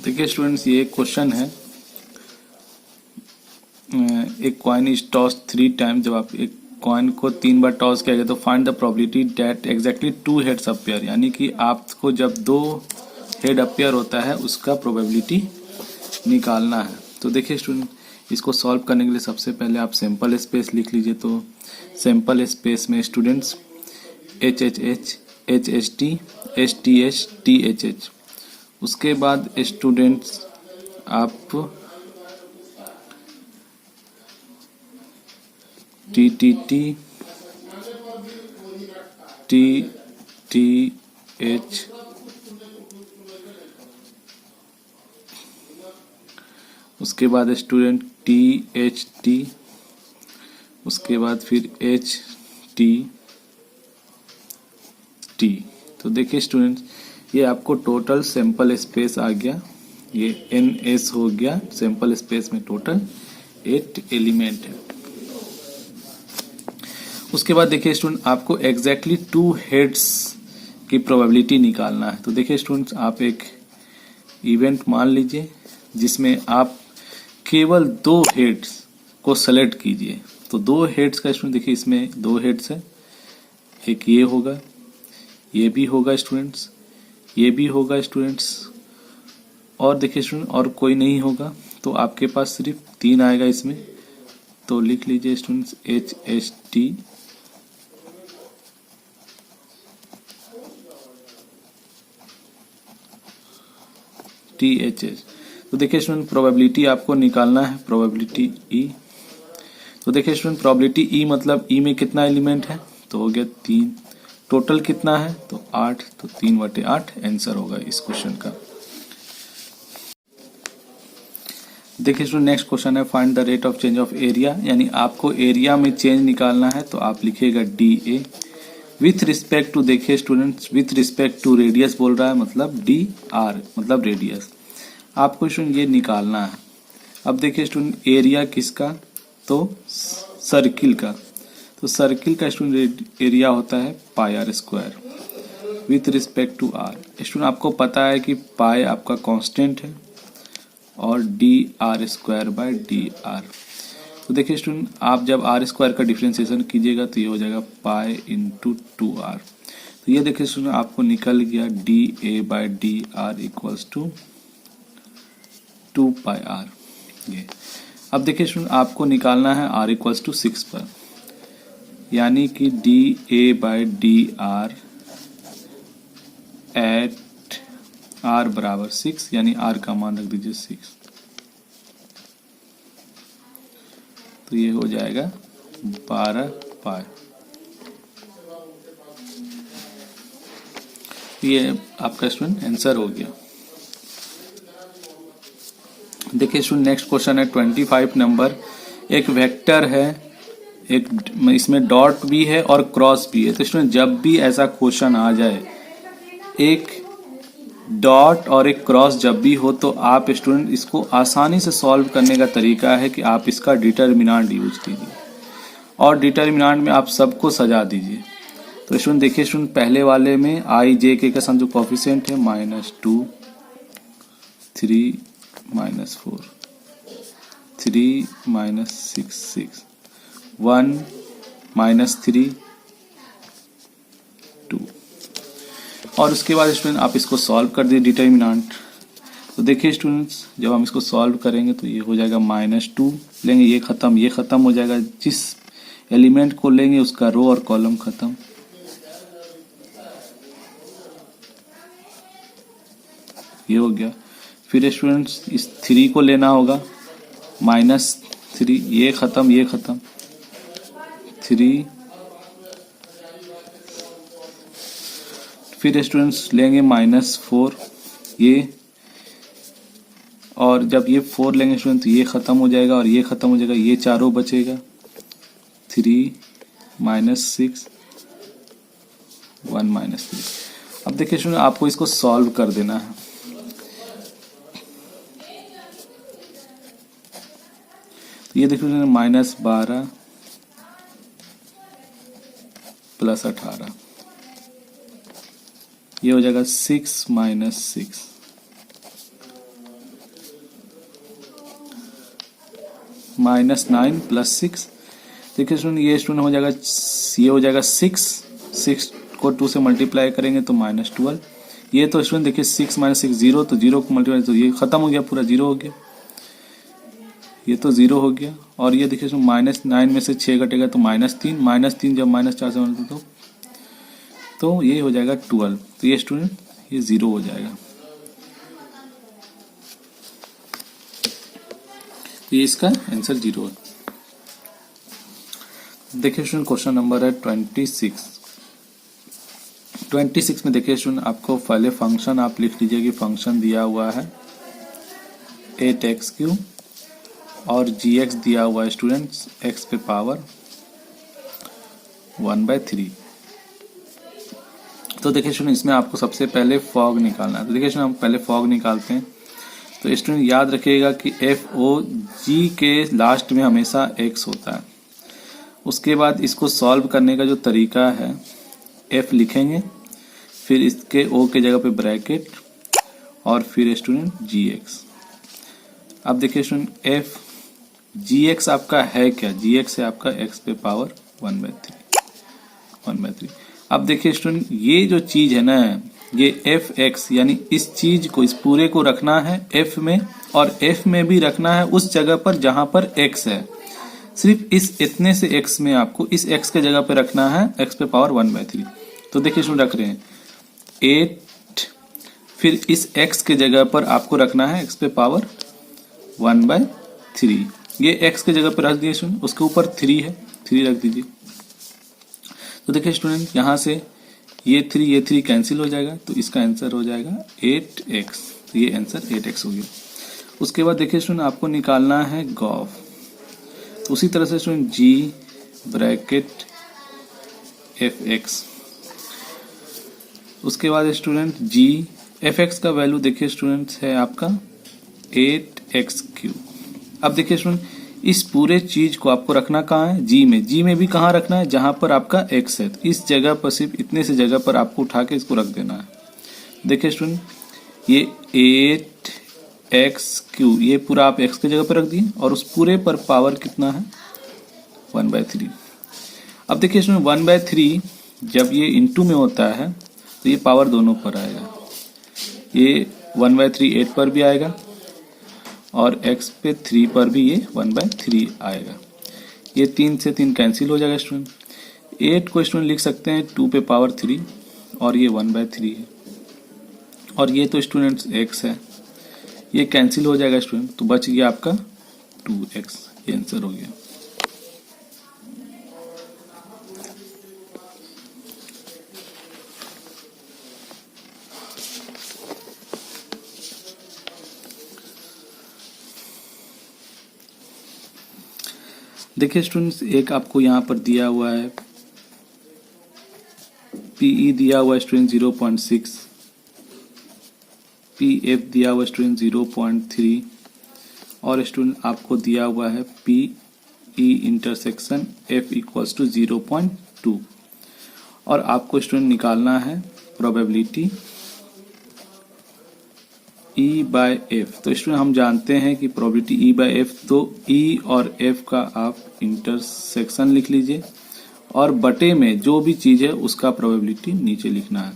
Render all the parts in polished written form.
देखिए स्टूडेंट्स, ये क्वेश्चन है। एक कॉइन इज टॉस 3 टाइम। जब आप एक कॉइन को 3 बार टॉस किया गया तो find the probability that exactly 2 heads appear, यानी कि आपको जब 2 हेड अपेयर होता है उसका प्रोबेबिलिटी निकालना है। तो देखिए स्टूडेंट, इसको सॉल्व करने के लिए सबसे पहले आप सैंपल स्पेस लिख लीजिए। तो सैंपल स्पेस में students H H H, H H T, H T H, T H H. उसके बाद स्टूडेंट्स आप T T T, T T H, उसके बाद स्टूडेंट टी एच टी, उसके बाद फिर एच टी टी। तो देखिए स्टूडेंट्स, ये आपको टोटल सैंपल स्पेस आ गया, ये एन एस हो गया। सैंपल स्पेस में टोटल 8 एलिमेंट है। उसके बाद देखिए स्टूडेंट, आपको एग्जैक्टली 2 हेड्स की प्रोबेबिलिटी निकालना है। तो देखिए स्टूडेंट्स, आप एक इवेंट मान लीजिए जिसमें आप केवल 2 हेड्स को सेलेक्ट कीजिए। तो 2 हेड्स का स्टूडेंट देखिए, इसमें 2 हेड्स है, एक ये होगा, ये भी होगा स्टूडेंट्स, ये भी होगा स्टूडेंट्स, और देखिए स्टूडेंट और कोई नहीं होगा। तो आपके पास सिर्फ 3 आएगा इसमें। तो लिख लीजिए students H H T, T H H. तो देखिए स्टूडेंट, प्रोबेबिलिटी आपको निकालना है, प्रोबेबिलिटी ई। तो देखिए स्टूडेंट, प्रोबेबिलिटी ई मतलब ई में कितना एलिमेंट है, तो हो गया 3। टोटल कितना है, तो 8। तो 3/8 आंसर होगा इस क्वेश्चन का। देखिए स्टूडेंट, नेक्स्ट क्वेश्चन है find the rate of change of area, यानी आपको एरिया में चेंज निकालना है। तो आप लिखिएगा D A with respect to, देखिए students with respect to radius बोल रहा है, मतलब डी आर मतलब रेडियस। आपको स्टूडेंट ये निकालना है। अब देखिए स्टूडेंट, एरिया किसका, तो सर्किल का। तो सर्किल का स्टूडेंट एरिया होता है pi R square with respect to R. Student आपको पता है कि पाई आपका कांस्टेंट है और D R square by D R. तो देखिए स्टूडेंट, आप जब आर स्क्वायर का डिफ्रेंसिएशन कीजिएगा तो ये हो जाएगा पाई इंटू 2r। तो ये देखिए स्टूडेंट, आपको निकल गया D A by D R equals to 2πr। ये अब देखिए स्टूडेंट, आपको निकालना है r इक्वल्स टू 6 पर, यानी कि D A by D R at r बराबर 6, यानी r का मान रख दीजिए 6। तो ये हो जाएगा 12 पाई। ये आपका स्टूडेंट आंसर हो गया। देखिए स्टूडेंट, नेक्स्ट क्वेश्चन है 25 नंबर। एक वेक्टर है, एक इसमें डॉट भी है और क्रॉस भी है। तो स्टूडेंट जब भी ऐसा क्वेश्चन आ जाए, एक डॉट और एक क्रॉस जब भी हो, तो आप स्टूडेंट इसको आसानी से सॉल्व करने का तरीका है कि आप इसका डिटर्मिनेंट यूज कीजिए और डिटर्मिनेंट में आप सबको सजा दीजिए। तो स्टूडेंट देखिए स्टूडेंट, पहले वाले में आई जे के साथ जो कोफिशिएंट है -2, 3 -4, 3 -6, 6, 1 -3, 2। और उसके बाद स्टूडेंट आप इसको सॉल्व कर दिए डिटर्मिनेंट। तो देखिए स्टूडेंट्स, जब हम इसको सॉल्व करेंगे तो ये हो जाएगा -2 लेंगे, ये खत्म हो जाएगा। जिस एलिमेंट को लेंगे उसका रो और कॉलम खत्म। ये हो गया। फिर स्टूडेंट्स इस 3 को लेना होगा, -3, ये खत्म 3। फिर स्टूडेंट्स लेंगे -4, ये, और जब ये 4 लेंगे स्टूडेंट तो ये खत्म हो जाएगा और ये खत्म हो जाएगा, ये चारों बचेगा। 3 -6, 1 -3। अब देखिए स्टूडेंट, आपको इसको सॉल्व कर देना है। तो ये देखिए -12 + 18, ये हो जाएगा 6 - 6, -9 + 6। देखिए स्टूडेंट ये स्टूडेंट हो जाएगा, ये हो जाएगा 6 को 2 से मल्टीप्लाई करेंगे तो -12। ये तो स्टूडेंट देखिए 6 - 6 0, तो 0 को मल्टीप्लाई तो ये खत्म हो गया, पूरा 0 हो गया, ये तो 0 हो गया। और ये देखिए -9 में से 6 घटेगा तो -3, -3 जब -4 से मल्टीप्लाई तो ये हो जाएगा 12। तो ये स्टूडेंट ये 0 हो जाएगा। तो ये इसका आंसर 0 है। देखिए स्टूडेंट क्वेश्चन नंबर है 26। 26 में देखिए स्टूडेंट आपको पहले फंक्शन आप लिख लीजिए कि फंक्शन दिया हुआ है 8x³ और gx दिया हुआ है स्टूडेंट्स x पे पावर 1/3। तो देखिए स्टूडेंट इसमें आपको सबसे पहले फॉग निकालना है। तो देखिए स्टूडेंट हम पहले फॉग निकालते हैं। तो स्टूडेंट याद रखिएगा कि FOG के लास्ट में हमेशा x होता है। उसके बाद इसको सॉल्व करने का जो तरीका है, f लिखेंगे, फिर इसके o के जगह पे ब्रैकेट और फिर स्टूडेंट gx। अब देखिए स्टूडेंट gx आपका है क्या, gx है आपका x पे पावर 1/3। अब देखिए स्टूडेंट ये जो चीज है ना, ये fx यानी इस चीज को, इस पूरे को रखना है f में, और f में भी रखना है उस जगह पर जहां पर x है। सिर्फ इस इतने से x में आपको इस x के जगह पे रखना है x पे पावर 1/3। तो देखिए स्टूडेंट रख रहे हैं 8, फिर इस x के जगह पर आपको रखना है x पे पावर 1/3। ये x के जगह पर रख दिए स्टूडेंट, उसके ऊपर 3 है, 3 रख दीजिए। तो देखिए स्टूडेंट यहाँ से ये 3 कैंसिल हो जाएगा, तो इसका आंसर हो जाएगा 8x। तो ये आंसर 8x हो गया। उसके बाद देखिए स्टूडेंट आपको निकालना है गॉफ। तो उसी तरह से स्टूडेंट g ब्रैकेट fx। उसके बाद स्टूडेंट g fx का वैल्यू देखिए स्टूडेंट है आपका 8x³। अब देखिए स्टूडेंट इस पूरे चीज को आपको रखना कहाँ है, g में भी कहाँ रखना है, जहां पर आपका x है। तो इस जगह पर सिर्फ इतने से जगह पर आपको उठा के इसको रख देना है। देखिए स्टूडेंट ये 8x³ ये पूरा आप x के जगह पर रख दिए, और उस पूरे पर पावर कितना है 1/3। अब देखिए स्टूडेंट 1/3 जब ये इंटू में होता है तो ये पावर दोनों पर आएगा। ये 1/3 8 पर भी आएगा और x पे 3 पर भी ये 1/3 आएगा। ये 3 से 3 कैंसिल हो जाएगा स्टूडेंट। 8 को स्टूडेंट लिख सकते हैं 2 पे पावर 3 और ये 1/3 है, और ये तो स्टूडेंट्स x है, ये कैंसिल हो जाएगा स्टूडेंट। तो बच गया आपका 2x, ये आंसर हो गया। देखिए स्टूडेंट्स एक आपको यहाँ पर दिया हुआ है PE दिया हुआ है स्टूडेंट 0.6, PF दिया हुआ है स्टूडेंट 0.3 और स्टूडेंट आपको दिया हुआ है PE intersection F equals to 0.2 और आपको स्टूडेंट निकालना है प्रोबेबिलिटी E/F। तो स्टूडेंट हम जानते हैं कि प्रोबेबिलिटी E/F, तो E और F का आप इंटरसेक्शन लिख लीजिए और बटे में जो भी चीज है उसका प्रोबेबिलिटी नीचे लिखना है।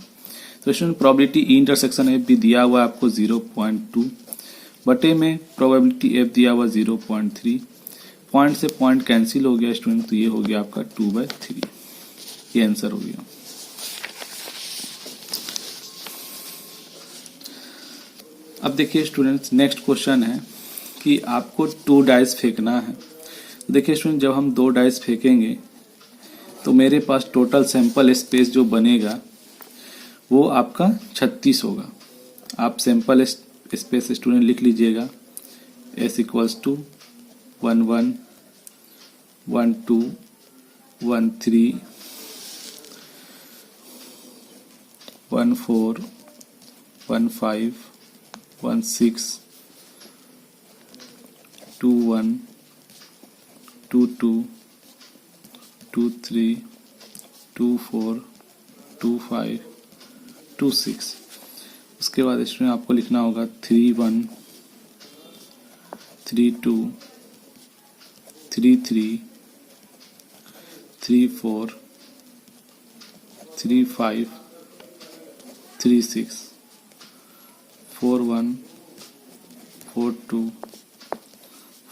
तो student probability E intersection F भी दिया हुआ है आपको 0.2, बटे में प्रोबेबिलिटी F दिया हुआ 0.3, पॉइंट से पॉइंट कैंसिल हो गया स्टूडेंट, तो ये हो गया आपका 2/3, ये आंसर हो गया। अब देखिए स्टूडेंट्स नेक्स्ट क्वेश्चन है कि आपको 2 डाइस फेंकना है। तो देखिए स्टूडेंट जब हम 2 डाइस फेंकेंगे तो मेरे पास टोटल सैंपल स्पेस जो बनेगा वो आपका 36 होगा। आप सैंपल स्पेस स्टूडेंट लिख लीजिएगा S इक्वल्स टू 1 1 1 2 1 3 1 4 1 5 1 6 2 1 2 2 2 3 2 4 2 5 2 6। उसके बाद इसमें आपको लिखना होगा 3 1 3 2 3 3 3 4 3 5 3 6 4 1 4 2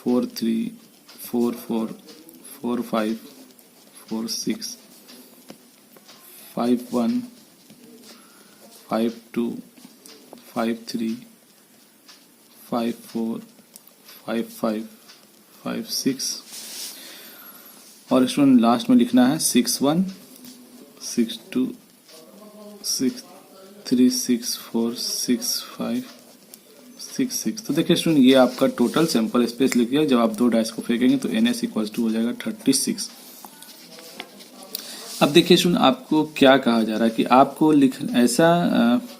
4 3 4 4 4 5 4 6 5 1 5 2 5 3 5 4 5 5 5 6 और स्टूडेंट लास्ट में लिखना है 6 1 6 2 6 3 6 4 6 5 6 6। तो देखिए स्टूडेंट ये आपका टोटल सैंपल स्पेस लिख दिया। जब आप दो डाइस को फेंकेंगे तो NS इक्वल टू हो जाएगा 36। अब देखिए स्टूडेंट आपको क्या कहा जा रहा है कि आपको ऐसा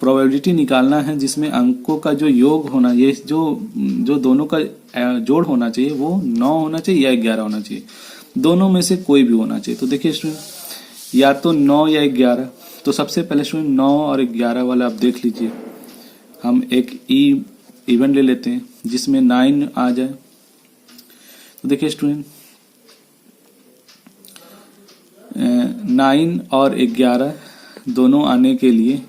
प्रोबेबिलिटी निकालना है जिसमें अंकों का जो योग होना, ये जो दोनों का जोड़ होना चाहिए वो 9 होना चाहिए या 11 होना चाहिए, दोनों में से कोई भी होना चाहिए। तो देखिए स्टूडेंट या तो 9 या 11। तो सबसे पहले स्टूडेंट 9 और 11 वाला आप देख लीजिए। हम एक इवेंट ले लेते हैं जिसमें 9 आ जाए। तो देखिए स्टूडेंट 9 और 11 दोनों आने के लिए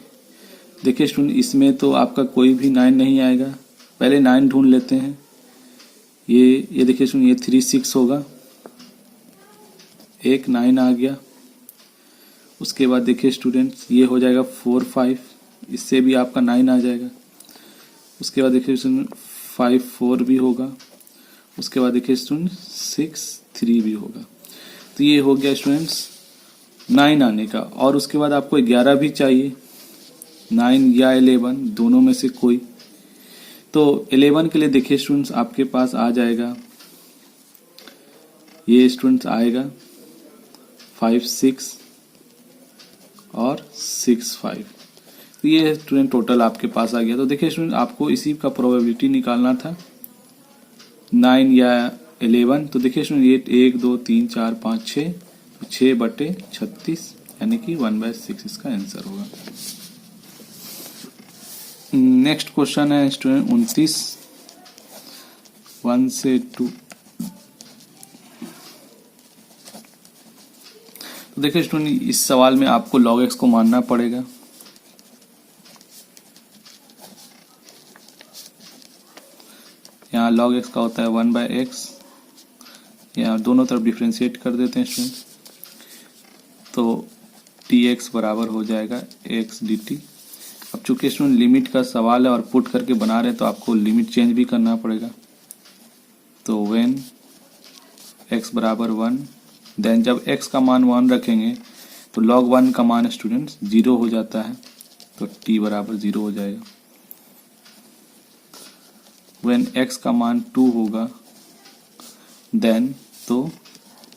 देखिए स्टूडेंट इसमें तो आपका कोई भी 9 नहीं आएगा। पहले 9 ढूंढ लेते हैं। ये देखिए स्टूडेंट ये 3 6 होगा, एक 9 आ गया। उसके बाद देखिए स्टूडेंट्स ये हो जाएगा 4 5, इससे भी आपका 9 आ जाएगा। उसके बाद देखिए स्टूडेंट 5 4 भी होगा। उसके बाद देखिए स्टूडेंट 6 3 भी होगा। तो ये हो गया स्टूडेंट्स 9 आने का। और उसके बाद आपको 11 भी चाहिए, 9 या 11 दोनों में से कोई। तो 11 के लिए देखिए स्टूडेंट्स आपके पास आ जाएगा, ये स्टूडेंट्स आएगा 5 6 और 6 5। तो ये स्टूडेंट टोटल आपके पास आ गया। तो देखिए स्टूडेंट आपको इसी का प्रोबेबिलिटी निकालना था 9 या 11। तो देखिए स्टूडेंट ये 1 2 3 4 5 6, 6/36 यानी कि 1/6 इसका आंसर होगा। नेक्स्ट क्वेश्चन है स्टूडेंट 29 1 से 2। तो देखिए स्टूडेंट इस सवाल में आपको log x को मानना पड़ेगा। यहाँ log x का होता है 1/x। यहाँ दोनों तरफ डिफ्रेंशिएट कर देते हैं स्टूडेंट, तो dx बराबर हो जाएगा x dt। अब चूंकि स्टूडेंट लिमिट का सवाल है और पुट करके बना रहे हैं तो आपको लिमिट चेंज भी करना पड़ेगा। तो व्हेन x बराबर 1, देन जब x का मान 1 रखेंगे तो log 1 का मान स्टूडेंट्स 0 हो जाता है, तो t बराबर 0 हो जाएगा। व्हेन x का मान 2 होगा देन तो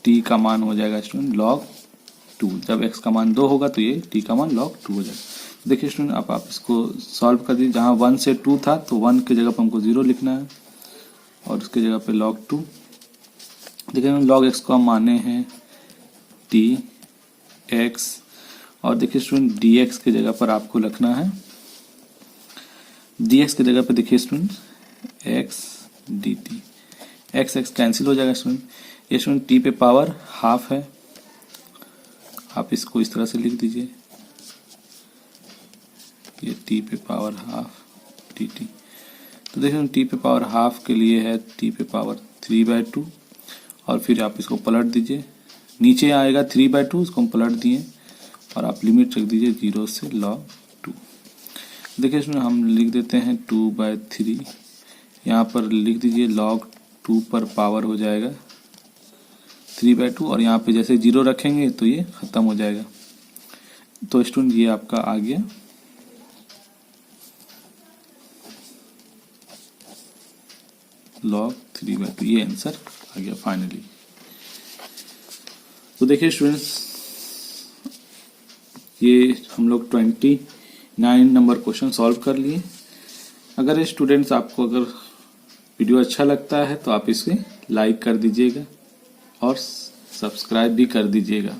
t का मान हो जाएगा स्टूडेंट log 2। जब x का मान 2 होगा तो ये t का मान log 2 हो जाएगा। देखिए स्टूडेंट अब आप इसको सॉल्व कर दीजिए। जहाँ 1 से 2 था तो 1 की जगह पर हमको 0 लिखना है और उसके जगह पे log 2। देखिए log x को हम माने हैं t x, और देखिए स्टूडेंट dx की जगह पर आपको लिखना है, dx की जगह पे देखिए student x dt। x cancel हो जाएगा स्टूडेंट। ये स्टूडेंट t पे पावर हाफ है, आप इसको इस तरह से लिख दीजिए, ये t पे पावर हाफ dt। तो देखिए t पे पावर हाफ के लिए है t पे पावर 3/2, और फिर आप इसको पलट दीजिए, नीचे आएगा 3/2, इसको हम पलट दिए और आप लिमिट रख दीजिए 0 से log 2। देखिए इसमें हम लिख देते हैं 2/3, यहाँ पर लिख दीजिए log 2 पर पावर हो जाएगा 3/2, और यहाँ पे जैसे 0 रखेंगे तो ये खत्म हो जाएगा। तो स्टूडेंट ये आपका आ गया log 3/2, ये आंसर आ गया फाइनली। तो देखिए स्टूडेंट्स ये हम लोग 29 नंबर क्वेश्चन सॉल्व कर लिए। अगर स्टूडेंट्स आपको अगर वीडियो अच्छा लगता है तो आप इसे लाइक कर दीजिएगा और सब्सक्राइब भी कर दीजिएगा।